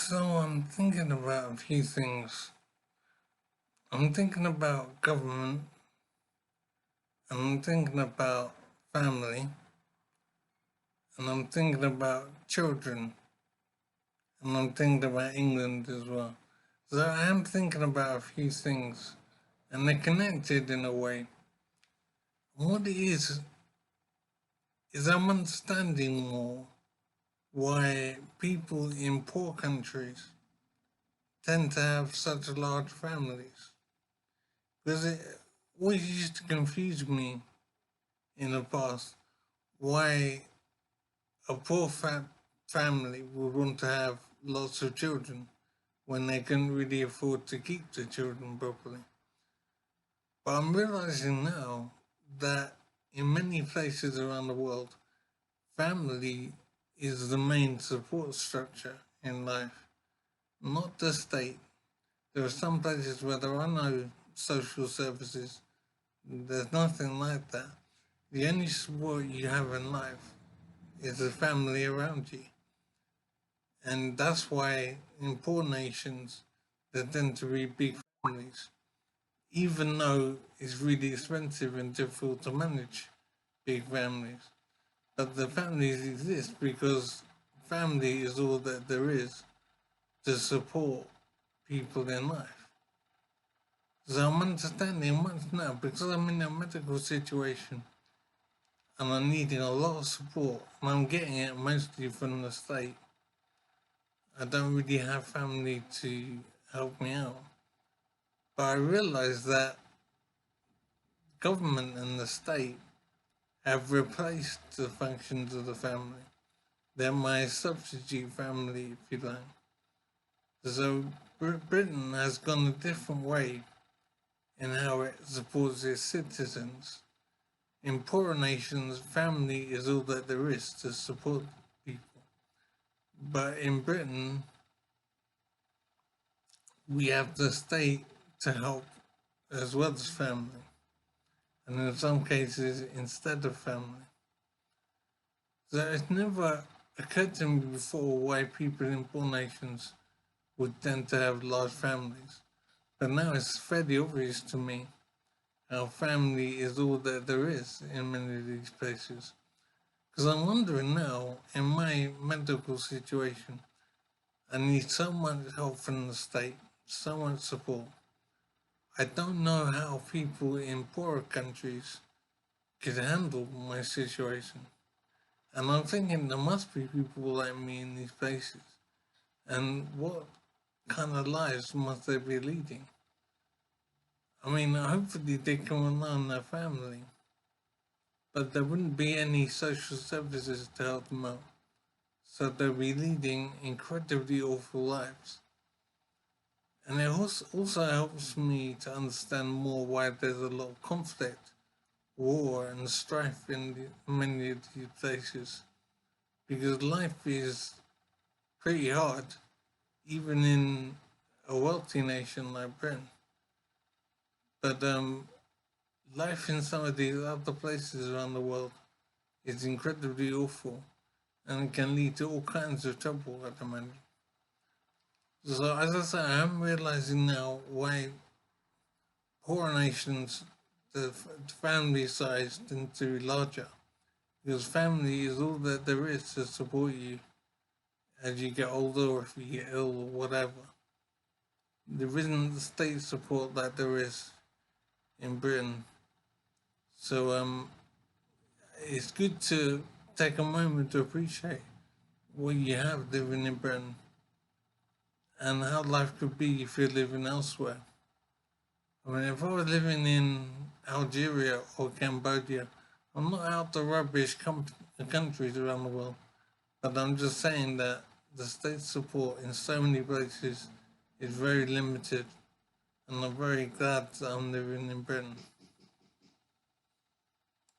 So I'm thinking about a few things. I'm thinking about government, and I'm thinking about family, and I'm thinking about children, and I'm thinking about England as well. So I am thinking about a few things, and they're connected in a way. What it is I'm understanding more why people in poor countries tend to have such large families. Because it always used to confuse me in the past why a poor family would want to have lots of children when they couldn't really afford to keep the children properly. But I'm realizing now that in many places around the world, family is the main support structure in life, not the state. There are some places where there are no social services. There's nothing like that. The only support you have in life is the family around you. And that's why in poor nations, there tend to be big families, even though it's really expensive and difficult to manage big families. But the families exist because family is all that there is to support people in life. So I'm understanding much now because I'm in a medical situation and I'm needing a lot of support and I'm getting it mostly from the state. I don't really have family to help me out. But I realize that government and the state have replaced the functions of the family. They're my substitute family, if you like. So Britain has gone a different way in how it supports its citizens. In poorer nations, family is all that there is to support people. But in Britain, we have the state to help as well as family. And in some cases, instead of family. So it's never occurred to me before why people in poor nations would tend to have large families. But now it's fairly obvious to me how family is all that there is in many of these places. Because I'm wondering now, in my medical situation, I need so much help from the state, so much support. I don't know how people in poorer countries could handle my situation. And I'm thinking there must be people like me in these places. And what kind of lives must they be leading? I mean, hopefully they can rely on their family, but there wouldn't be any social services to help them out. So they'll be leading incredibly awful lives. And it also helps me to understand more why there's a lot of conflict, war, and strife in many of these places. Because life is pretty hard, even in a wealthy nation like Britain. But life in some of these other places around the world is incredibly awful and it can lead to all kinds of trouble at the moment. So, as I say, I'm realizing now why poor nations, the family size tend to be larger. Because family is all that there is to support you as you get older or if you get ill or whatever. There isn't the state support that there is in Britain. So it's good to take a moment to appreciate what you have living in Britain and how life could be if you're living elsewhere. I mean, if I was living in Algeria or Cambodia, I'm not out to rubbish countries around the world, but I'm just saying that the state support in so many places is very limited, and I'm very glad that I'm living in Britain.